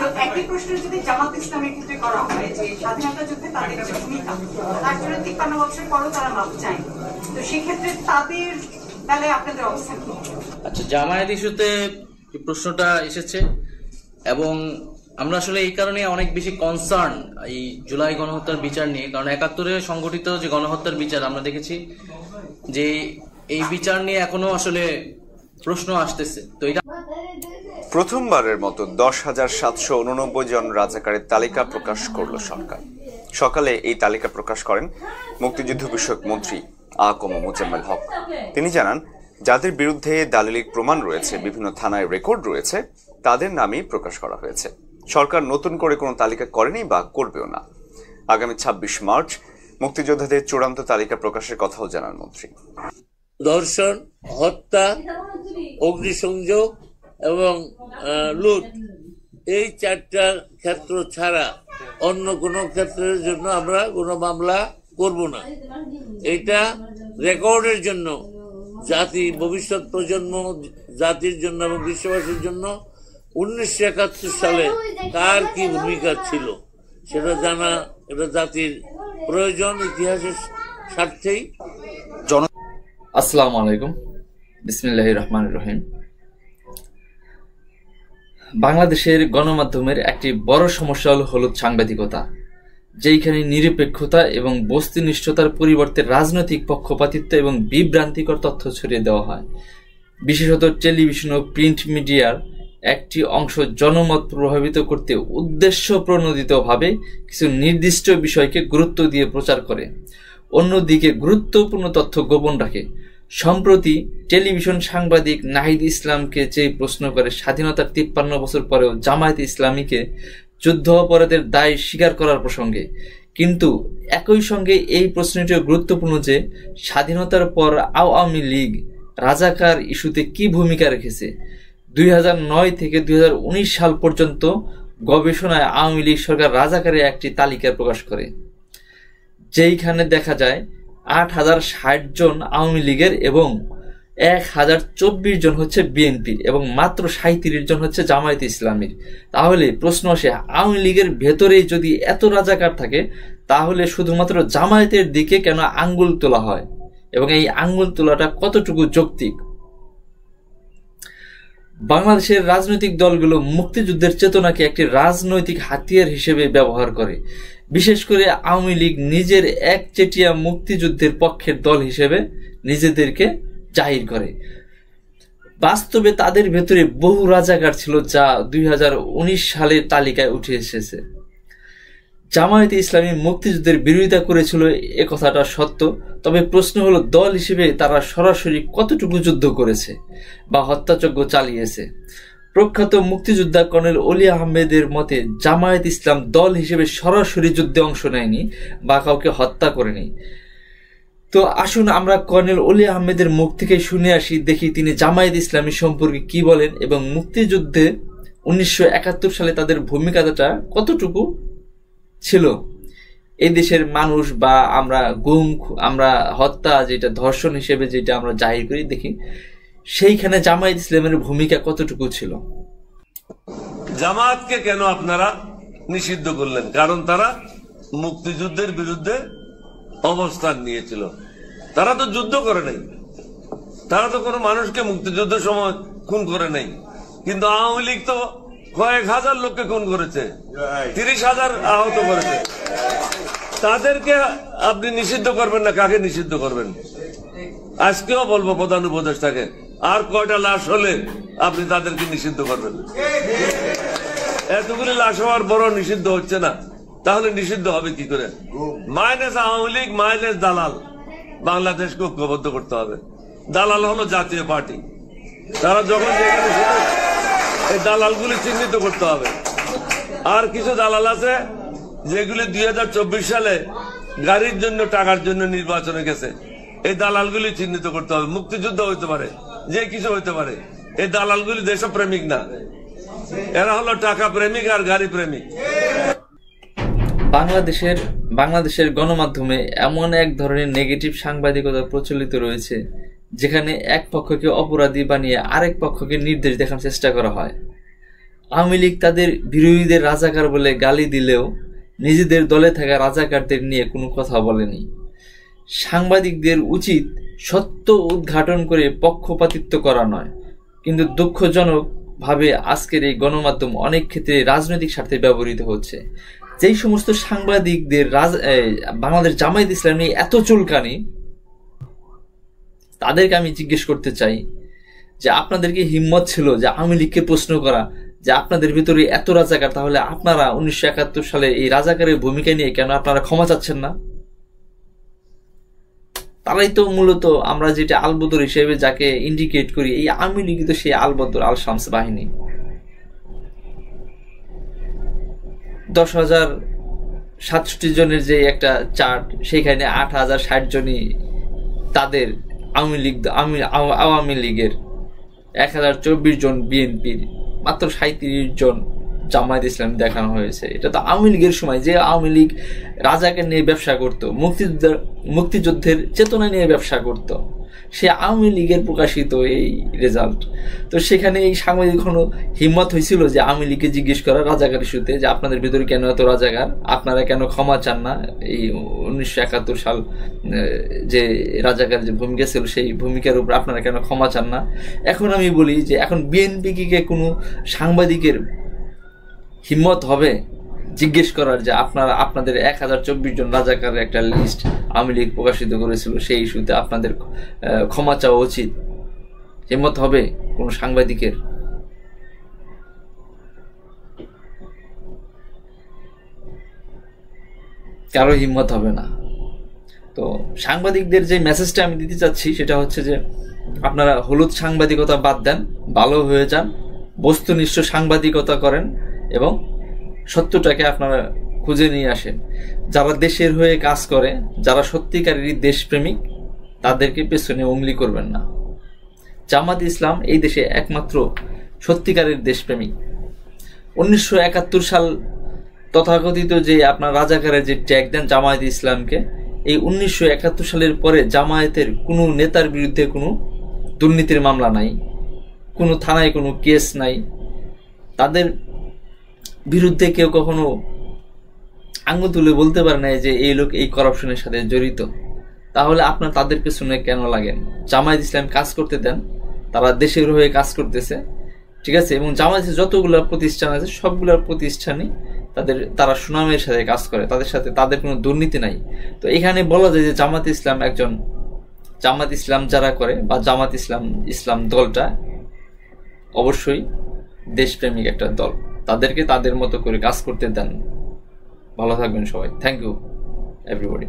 তো একই প্রশ্ন যদি জামাত ইসলামের ক্ষেত্রে করা হয় যে স্বাধীনতা যুদ্ধে তাদের যে ভূমিকা, তার জন্য 53 বছর পরও তারা মাপ চায়, তো সেক্ষেত্রে তাদের তাহলে আপনাদের অবস্থা কি? আচ্ছা, জামায়াত ইস্যুতে প্রশ্নটা এসেছে এবং আমরা আসলে এই কারণে অনেক বেশি কনসার্ন এই জুলাই গণহত্যার বিচার নিয়ে, কারণ 71-এ সংগঠিত যে গণহত্যার বিচার আমরা দেখেছি যে এই বিচার নিয়ে এখনো আসলে প্রশ্ন আসতেছে। তো এটা প্রথমবারের মতো 10,789 জন রাজাকারের তালিকা প্রকাশ করল সরকার। সকালে এই তালিকা প্রকাশ করেন মুক্তিযুদ্ধ বিষয়ক মন্ত্রী আ.ক.ম মোজাম্মেল হক। তিনি জানান, যাদের বিরুদ্ধে দালিলিক প্রমাণ রয়েছে, বিভিন্ন থানায় রেকর্ড রয়েছে, তাদের নামই প্রকাশ করা হয়েছে। সরকার নতুন করে কোনো তালিকা করেনি বা করবেও না। আগামী 26 মার্চ মুক্তিযোদ্ধাদের চূড়ান্ত তালিকা প্রকাশের কথাও জানান মন্ত্রী। ধর্ষণ, হত্যা, অগ্নিসংযোগ এবং লুট, এই 4টা ক্ষেত্র ছাড়া অন্য কোনো ক্ষেত্রের জন্য আমরা কোনো মামলা করব না। এটা রেকর্ডের জন্য, জাতি, ভবিষ্যৎ প্রজন্ম, জাতির জন্য এবং বিশ্ববাসীর জন্য 1971 সালে কার কি ভূমিকা ছিল সেটা জানা, এটা জাতির প্রয়োজন, ইতিহাসের স্বার্থেই। আসসালামু আলাইকুম, বিসমিল্লাহির রহমানির রহিম। বাংলাদেশের গণমাধ্যমের একটি বড় সমস্যা হলো সাংবাদিকতা, যেখানে নিরপেক্ষতা এবং বস্তুনিষ্ঠতার পরিবর্তে রাজনৈতিক পক্ষপাতিত্ব এবং বিভ্রান্তিকর তথ্য ছড়িয়ে দেওয়া হয়। বিশেষত টেলিভিশন ও প্রিন্ট মিডিয়ার একটি অংশ জনমত প্রভাবিত করতে উদ্দেশ্য প্রণোদিতভাবে কিছু নির্দিষ্ট বিষয়কে গুরুত্ব দিয়ে প্রচার করে, অন্যদিকে গুরুত্বপূর্ণ তথ্য গোপন রাখে। সম্প্রতি টেলিভিশন সাংবাদিক নাহিদ ইসলামকে যে প্রশ্ন করে স্বাধীনতার 53 বছর পরেও জামায়াতে ইসলামীকে যুদ্ধ অপরাধের দায় স্বীকার করার প্রসঙ্গে, কিন্তু একই সঙ্গে এই প্রশ্নটিও গুরুত্বপূর্ণ যে স্বাধীনতার পর আওয়ামী লীগ রাজাকার ইস্যুতে কি ভূমিকা রেখেছে। 2009 থেকে 2019 সাল পর্যন্ত গবেষণায় আওয়ামী লীগ সরকার রাজাকারের একটি তালিকা প্রকাশ করে, যেইখানে দেখা যায় 8,060 জন আওয়ামী লীগের এবং 1,024 জন হচ্ছে বিএনপির এবং মাত্র 37 জন হচ্ছে জামায়াতে ইসলামীর। তাহলে প্রশ্ন আসে, আওয়ামী লীগের ভেতরেই যদি এত রাজাকার থাকে, তাহলে শুধুমাত্র জামায়াতের দিকে কেন আঙ্গুল তোলা হয় এবং এই আঙ্গুল তোলাটা কতটুকু যৌক্তিক? বাংলাদেশের রাজনৈতিক দলগুলো মুক্তিযুদ্ধের চেতনাকে একটি রাজনৈতিক হাতিয়ার হিসেবে ব্যবহার করে। বিশেষ করে আওয়ামী লীগ নিজের একচেটিয়া মুক্তিযুদ্ধের পক্ষের দল হিসেবে নিজেদেরকে জাহির করে। বাস্তবে তাদের ভেতরে বহু রাজাকার ছিল, যা 2019 সালের তালিকায় উঠে এসেছে। জামায়াতে ইসলামী মুক্তিযুদ্ধের বিরোধিতা করেছিল, এ কথাটা সত্য। তবে প্রশ্ন হলো, দল হিসেবে তারা সরাসরি কতটুকু যুদ্ধ করেছে বা হত্যাযজ্ঞ চালিয়েছে। প্রখ্যাত মুক্তিযোদ্ধা কর্নেল অলি আহমেদের মতে, জামায়াত ইসলাম দল হিসেবে সরাসরি যুদ্ধে অংশ নেয়নি বা কাউকে হত্যা করেনি। তো আসুন আমরা কর্নেল অলি আহমেদের মুখ থেকে শুনে আসি, দেখি তিনি জামায়াত ইসলামী সম্পর্কে কি বলেন এবং মুক্তিযুদ্ধে 1971 সালে তাদের ভূমিকাটা কতটুকু ছিল। এই দেশের মানুষ বা আমরা গুম, আমরা হত্যা, যেটা ধর্ষণ হিসেবে যেটা আমরা জাহির করি, দেখি সেইখানে জামায়াত ইসলামের ভূমিকা কতটুকু ছিল। জামাতকে কেন আপনারা নিষিদ্ধ করলেন? কারণ তারা মুক্তিযুদ্ধের বিরুদ্ধে অবস্থান নিয়েছিল। তারা তো যুদ্ধ করে নাই, তারা তো কোনো মানুষকে মুক্তিযুদ্ধের সময় খুন করে নাই। কিন্তু আওয়ামী লীগ তো কয়েক হাজার লোককে খুন করেছে, 30,000 আহত করেছে। তাদেরকে আপনি নিষিদ্ধ করবেন না, কাকে নিষিদ্ধ করবেন? আজকেও বলবো প্রধান উপদেষ্টাকে, আর কয়টা লাশ হলে আপনি তাদেরকে নিষিদ্ধ করবেন? এতগুলি লাশ হওয়ার বড় নিষিদ্ধ হচ্ছে না, তাহলে নিষিদ্ধ হবে কি করে? মাইনাস আওয়ামী লীগ, মাইনাস দালাল, বাংলাদেশকে ঐক্যবদ্ধ করতে হবে। দালাল হলো জাতীয় পার্টি, তারা যখন যেখানে এই দালালগুলি চিহ্নিত করতে হবে। আর কিছু দালাল আছে যেগুলি 2024 সালে গাড়ির জন্য, টাকার জন্য নির্বাচনে গেছে। এই দালালগুলি চিহ্নিত করতে হবে। মুক্তিযুদ্ধ হইতে পারে, যে কিছু হইতে পারে। এই দালালগুলি দেশপ্রেমিক না, এরা হলো টাকা প্রেমিক আর গাড়ি প্রেমিক। বাংলাদেশের গণমাধ্যমে এমন এক ধরনের নেগেটিভ সাংবাদিকতা প্রচলিত রয়েছে, যেখানে এক পক্ষকে অপরাধী বানিয়ে আরেক পক্ষকে নির্দেশ দেখানোর চেষ্টা করা হয়। আওয়ামী লীগ তাদের বিরোধীদের রাজাকার বলে গালি দিলেও নিজেদের দলে থাকা রাজাকারদের নিয়ে কোনো কথা বলেনি। সাংবাদিকদের উচিত সত্য উদ্ঘাটন করে পক্ষপাতিত্ব করা নয়, কিন্তু দুঃখজনকভাবে আজকের এই গণমাধ্যম অনেক ক্ষেত্রে রাজনৈতিক স্বার্থে ব্যবহৃত হচ্ছে। যেই সমস্ত সাংবাদিকদের বাংলাদেশ জামায়াত ইসলাম নিয়ে এত চুলকানি, তাদেরকে আমি জিজ্ঞেস করতে চাই যে আপনাদেরকে হিম্মত ছিল যে আওয়ামী লীগকে প্রশ্ন করা যে আপনাদের ভিতরে এত রাজাকার, তাহলে আপনারা 1971 সালে এই রাজাকারের ভূমিকা নিয়ে কেন আপনারা ক্ষমা চাচ্ছেন না? তারাই তো মূলত আমরা যেটা আলবদর হিসেবে যাকে ইন্ডিকেট করি, এই আওয়ামী লীগ তো সেই আলবদর আল শামস বাহিনী। 10,067 জনের যে একটা চার্ট, সেখানে 8,060 জনই তাদের আওয়ামী লীগের, 1,024 জন বিএনপির, মাত্র 37 জন জামায়াত ইসলাম দেখানো হয়েছে। এটা তো আওয়ামী লীগের সময়, যে আওয়ামী লীগ রাজাকে নিয়ে ব্যবসা করত, মুক্তিযুদ্ধের চেতনা নিয়ে ব্যবসা করত, সে আওয়ামী লীগের প্রকাশিত এই রেজাল্ট। তো সেখানে এই সাংবাদিক হিম্মত হয়েছিল যে আওয়ামী লীগকে জিজ্ঞেস করা রাজাকার ইস্যুতে যে আপনাদের ভিতরে কেন এত রাজাকার, আপনারা কেন ক্ষমা চান না? এই 1971 সাল যে রাজাকার যে ভূমিকা ছিল, সেই ভূমিকার উপর আপনারা কেন ক্ষমা চান না? এখন আমি বলি যে এখন বিএনপিকে কোনো সাংবাদিকের হিম্মত হবে জিজ্ঞেস করার যে আপনাদের 1,024 জন রাজাকারের একটা লিস্ট আওয়ামী লীগ প্রকাশিত করেছিল, সেই ইস্যুতে আপনাদের ক্ষমা চাওয়া উচিত? হিম্মত হবে কোন সাংবাদিকের? কারো হিম্মত হবে না। তো সাংবাদিকদের যে মেসেজটা আমি দিতে চাচ্ছি সেটা হচ্ছে যে আপনারা হলুদ সাংবাদিকতা বাদ দেন, ভালো হয়ে যান, বস্তুনিষ্ঠ সাংবাদিকতা করেন এবং সত্যটাকে আপনারা খুঁজে নিয়ে আসেন। যারা দেশের হয়ে কাজ করে, যারা সত্যিকারেরই দেশপ্রেমিক, তাদেরকে পেছনে উংলি করবেন না। জামাত ইসলাম এই দেশে একমাত্র সত্যিকারের দেশপ্রেমিক। 1971 সাল তথাকথিত যে আপনার রাজাকারের যে ট্যাগ দেন জামায়াত ইসলামকে, এই 1971 সালের পরে জামায়াতের কোনো নেতার বিরুদ্ধে কোনো দুর্নীতির মামলা নাই, কোনো থানায় কোনো কেস নাই, তাদের বিরুদ্ধে কেউ কখনো আঙুল তুলে বলতে পারে না যে এই লোক এই করাপশনের সাথে জড়িত। তাহলে আপনার তাদের পেছনে কেন লাগেন? জামায়াত ইসলাম কাজ করতে দেন, তারা দেশের হয়ে কাজ করতেছে, ঠিক আছে? এবং জামায়াতের যতগুলো প্রতিষ্ঠান আছে সবগুলো প্রতিষ্ঠানই তারা সুনামের সাথে কাজ করে, তাদের কোনো দুর্নীতি নাই। তো এখানে বলা যায় যে জামাত ইসলাম যারা করে বা জামাত ইসলাম দলটা অবশ্যই দেশপ্রেমিক একটা দল, তাদেরকে তাদের মতো করে কাজ করতে দেন। ভালো থাকবেন সবাই। Thank you everybody.